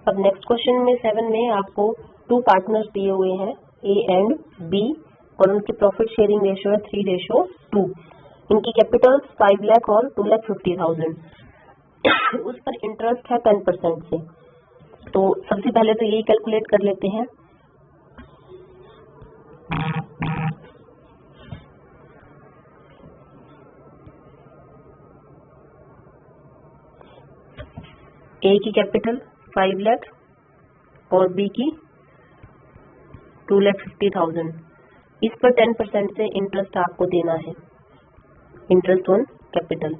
अब next question में 7 में आपको 2 पार्टनर्स दिए हुए हैं ए एंड बी और उनकी प्रॉफिट शेयरिंग रेशियो है 3:2। इनकी कैपिटल 5 लाख और 2,50,000। उस पर इंटरेस्ट है 10% से। तो सबसे पहले तो यही कैलकुलेट कर लेते हैं। ए की कैपिटल 5 लाख और बी की 2,50,000। इस पर 10% से इंटरेस्ट आपको देना है, इंटरेस्ट ऑन कैपिटल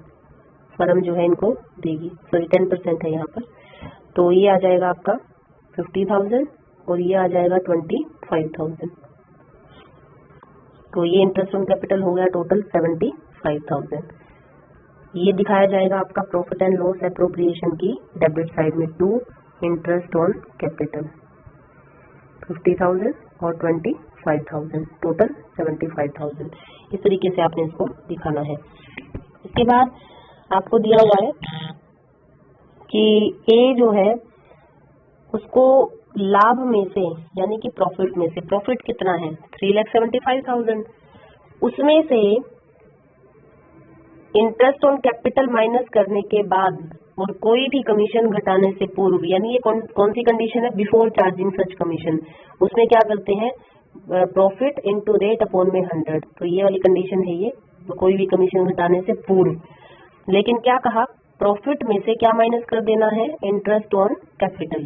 फर्म जो है इनको देगी। सॉरी 10% है यहाँ पर, तो ये आ जाएगा आपका 50,000 और ये आ जाएगा 25,000। तो ये इंटरेस्ट ऑन कैपिटल हो गया टोटल 75,000। ये दिखाया जाएगा आपका प्रॉफिट एंड लॉस एप्रोप्रिएशन की डेबिट साइड में। 2 इंटरेस्ट ऑन कैपिटल 50,000 और 25,000, टोटल 75,000। इस तरीके से आपने इसको दिखाना है। इसके बाद आपको दिया हुआ है कि ए जो है उसको लाभ में से यानी कि प्रॉफिट में से, प्रॉफिट कितना है 3,75,000, उसमें से इंटरेस्ट ऑन कैपिटल माइनस करने के बाद और कोई भी कमीशन घटाने से पूर्व, यानी ये कौन सी कंडीशन है, बिफोर चार्जिंग सच कमीशन, उसमें क्या करते हैं प्रॉफिट इनटू रेट अपॉन में 100। तो ये वाली कंडीशन है ये, तो कोई भी कमीशन घटाने से पूर्व। लेकिन क्या कहा, प्रॉफिट में से क्या माइनस कर देना है, इंटरेस्ट ऑन कैपिटल।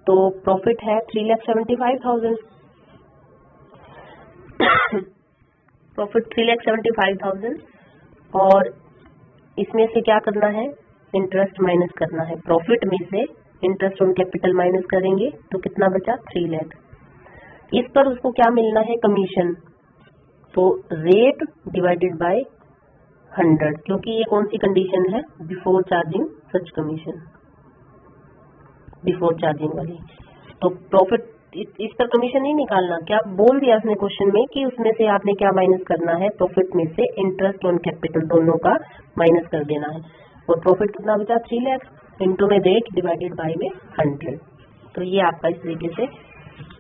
तो प्रॉफिट है 3,75,000, प्रॉफिट 3,75,000 और इसमें से क्या करना है, इंटरेस्ट माइनस करना है। प्रॉफिट में से इंटरेस्ट ऑन कैपिटल माइनस करेंगे तो कितना बचा 3 लाख। इस पर उसको क्या मिलना है, कमीशन। तो रेट डिवाइडेड बाय 100, क्योंकि ये कौन सी कंडीशन है, बिफोर चार्जिंग सच कमीशन, बिफोर चार्जिंग वाली। तो प्रॉफिट इस पर कमीशन नहीं निकालना, क्या बोल दिया उसने क्वेश्चन में कि उसमें से आपने क्या माइनस करना है, प्रॉफिट में से इंटरेस्ट ऑन कैपिटल दोनों का माइनस कर देना है। और प्रॉफिट कितना बचा 3 लाख, इंटू में रेट डिवाइडेड बाय में 100। तो ये आपका इस तरीके से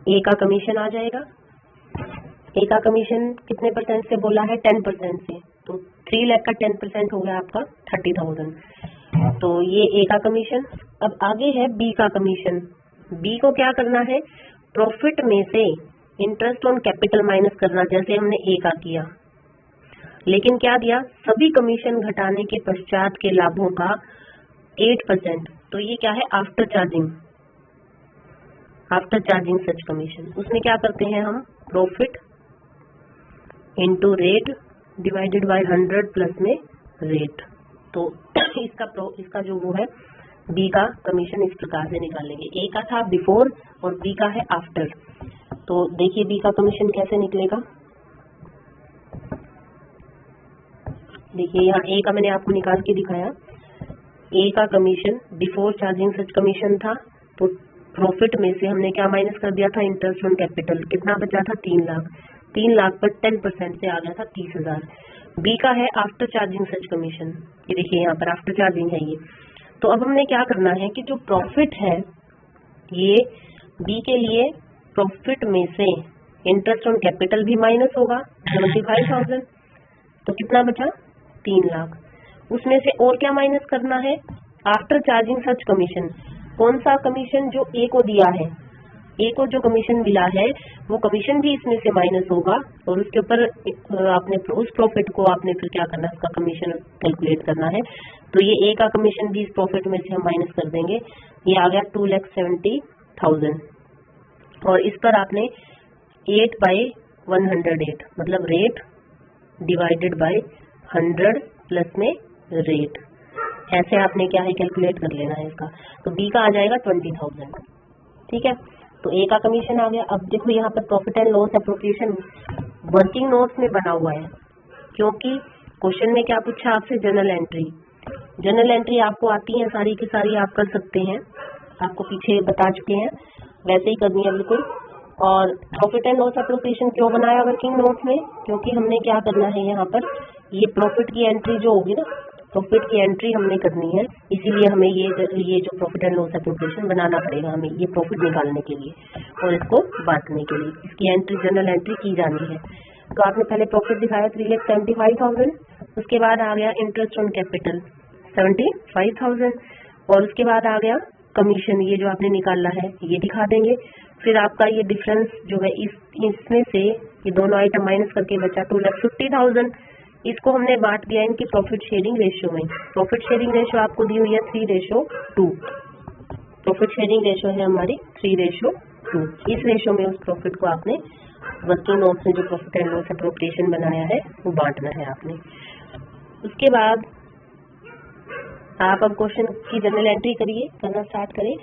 ए का कमीशन आ जाएगा। ए का कमीशन कितने परसेंट से बोला है, 10% से। तो 3 लाख का 10% हो गया आपका 30,000। तो ये ए का कमीशन। अब आगे है बी का कमीशन। बी को क्या करना है, प्रॉफिट में से इंटरेस्ट ऑन कैपिटल माइनस करना, जैसे हमने ए का किया। लेकिन क्या दिया, सभी कमीशन घटाने के पश्चात के लाभों का 8%। तो ये क्या है, आफ्टर चार्जिंग, आफ्टर चार्जिंग सच कमीशन। उसमें क्या करते हैं हम, profit into rate divided by 100 plus में रेट। तो इसका जो वो है बी का कमीशन इस प्रकार से निकालेंगे। ए का था बिफोर और बी का है आफ्टर। तो देखिए बी का कमीशन कैसे निकलेगा। देखिए यहाँ ए का मैंने आपको निकाल के दिखाया। ए का कमीशन बिफोर चार्जिंग सच कमीशन था, तो प्रॉफिट में से हमने क्या माइनस कर दिया था, इंटरेस्ट ऑन कैपिटल। कितना बचा था 3 लाख। 3 लाख पर 10% से आ गया था 30,000। बी का है आफ्टर चार्जिंग सच कमीशन, ये देखिए यहाँ पर आफ्टर चार्जिंग है ये। तो अब हमने क्या करना है कि जो प्रॉफिट है ये बी के लिए, प्रॉफिट में से इंटरेस्ट ऑन कैपिटल भी माइनस होगा 75,000। तो कितना बचा 3 लाख। उसमें से और क्या माइनस करना है, आफ्टर चार्जिंग सच कमीशन। कौन सा कमीशन, जो ए को दिया है, ए को जो कमीशन मिला है वो कमीशन भी इसमें से माइनस होगा और उसके ऊपर आपने उस प्रॉफिट को आपने फिर क्या करना है, उसका कमीशन कैलकुलेट करना है। तो ये ए का कमीशन भी इस प्रॉफिट में से हम माइनस कर देंगे। ये आ गया 2,70,000 और इस पर आपने 8/108 मतलब रेट डिवाइडेड बाय 100 प्लस में रेट, ऐसे आपने क्या है कैलकुलेट कर लेना है इसका। तो बी का आ जाएगा 20,000। ठीक है, तो ए का कमीशन आ गया। अब देखो यहाँ पर profit and loss appropriation working notes में बना हुआ है, क्योंकि क्वेश्चन में क्या पूछा आपसे, जर्नल एंट्री। जर्नल एंट्री आपको आती है सारी की सारी, आप कर सकते हैं, आपको पीछे बता चुके हैं, वैसे ही करनी है बिल्कुल। और प्रॉफिट एंड लॉस एप्रोप्रिएशन क्यों बनाया वर्किंग नोट्स में, क्योंकि हमने क्या करना है यहाँ पर, ये प्रॉफिट की एंट्री जो होगी ना, प्रॉफिट की एंट्री हमने करनी है, इसीलिए हमें ये जो प्रॉफिट एंड लॉस एप्रोप्रिएशन बनाना पड़ेगा हमें ये प्रॉफिट निकालने के लिए और इसको बांटने के लिए। इसकी एंट्री जनरल एंट्री की जानी है। तो आपने पहले प्रॉफिट दिखाया 3,75,000, उसके बाद आ गया इंटरेस्ट ऑन कैपिटल 75,000 और उसके बाद आ गया कमीशन, ये जो आपने निकाला है ये दिखा देंगे। फिर आपका ये डिफरेंस जो है इसमें से ये दोनों आइटम माइनस करके बचा 2,50,000, इसको हमने बांट दिया इनकी प्रॉफिट शेयरिंग रेशियो में। प्रॉफिट शेयरिंग रेशियो आपको दी हुई है 3:2। प्रॉफिट शेयरिंग रेशियो है हमारी 3:2। इस रेशियो में उस प्रॉफिट को आपने वर्किंग नोट्स में जो प्रॉफिट एंड लॉस एप्रोप्रिएशन बनाया है वो बांटना है आपने। उसके बाद आप अब क्वेश्चन की जनरल एंट्री करिए, करना स्टार्ट करें।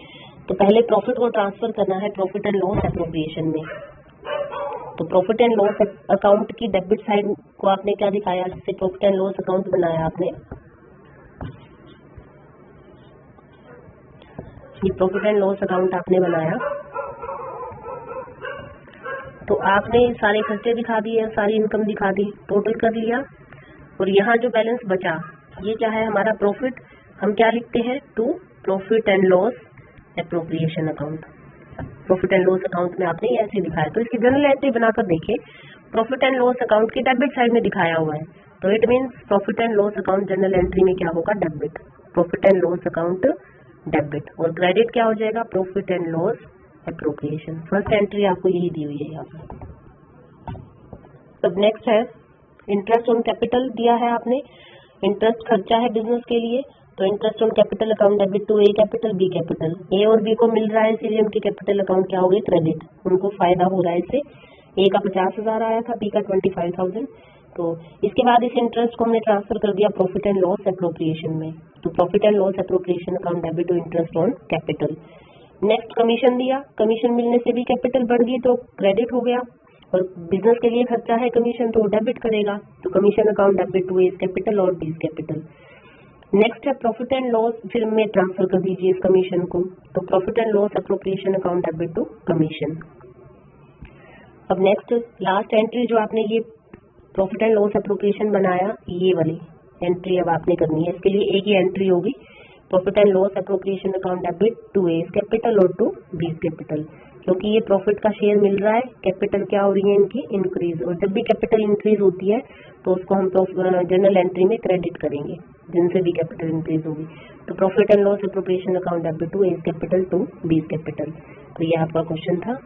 तो पहले प्रॉफिट को ट्रांसफर करना है प्रॉफिट एंड लॉस एप्रोप्रिएशन में। तो प्रॉफिट एंड लॉस अकाउंट की डेबिट साइड को आपने क्या दिखाया, जिससे प्रॉफिट एंड लॉस अकाउंट बनाया आपने। ये प्रॉफिट एंड लॉस अकाउंट आपने बनाया, तो आपने सारे खर्चे दिखा दिए, सारी इनकम दिखा दी, टोटल कर लिया और यहाँ जो बैलेंस बचा ये क्या है हमारा प्रॉफिट। हम क्या लिखते हैं, to profit and loss appropriation account. Profit and loss account में आपने ऐसे दिखाया, तो इसकी जनरल एंट्री बनाकर देखिए। प्रॉफिट एंड लॉस अकाउंट की डेबिट साइड में दिखाया हुआ है, तो it means profit and loss account general entry में क्या होगा, debit. Profit and loss account debit और क्रेडिट क्या हो जाएगा, profit and loss appropriation. First entry आपको यही दी हुई है यहाँ पर। अब नेक्स्ट है इंटरेस्ट ऑन कैपिटल दिया है आपने। इंटरेस्ट खर्चा है बिजनेस के लिए, तो interest on capital account debit to A capital B capital. A और बी को मिल रहा है, इसीलिए उनके कैपिटल अकाउंट क्या हो गए, क्रेडिट। उनको फायदा हो रहा है इससे। ए का 50,000 आया था, बी का 25,000। तो इसके बाद इस इंटरेस्ट को हमने ट्रांसफर कर दिया प्रॉफिट एंड लॉस एप्रोप्रिएशन में। तो profit and loss appropriation account debit to interest on capital. Next commission दिया, कमीशन मिलने से भी कैपिटल बढ़ गई तो क्रेडिट हो गया, और बिजनेस के लिए खर्चा है कमीशन तो डेबिट करेगा। तो commission account debit to A's capital और बीज कैपिटल। नेक्स्ट है प्रॉफिट एंड लॉस, फिर में ट्रांसफर कर दीजिए इस कमीशन को। तो profit and loss appropriation account debit to commission. अब नेक्स्ट लास्ट एंट्री जो आपने ये प्रॉफिट एंड लॉस एप्रोप्रिएशन बनाया, ये वाली एंट्री अब आपने करनी है। इसके लिए एक ही एंट्री होगी, profit and loss appropriation account debit to A's capital और टू बीज कैपिटल। क्योंकि ये प्रॉफिट का शेयर मिल रहा है, कैपिटल क्या हो रही है इनकी, इंक्रीज। और जब भी कैपिटल इंक्रीज होती है तो उसको हम जनरल एंट्री में क्रेडिट करेंगे, जिनसे भी कैपिटल इंक्रीज होगी। तो profit and loss appropriation account debit to A's capital to B's capital. तो ये आपका क्वेश्चन था।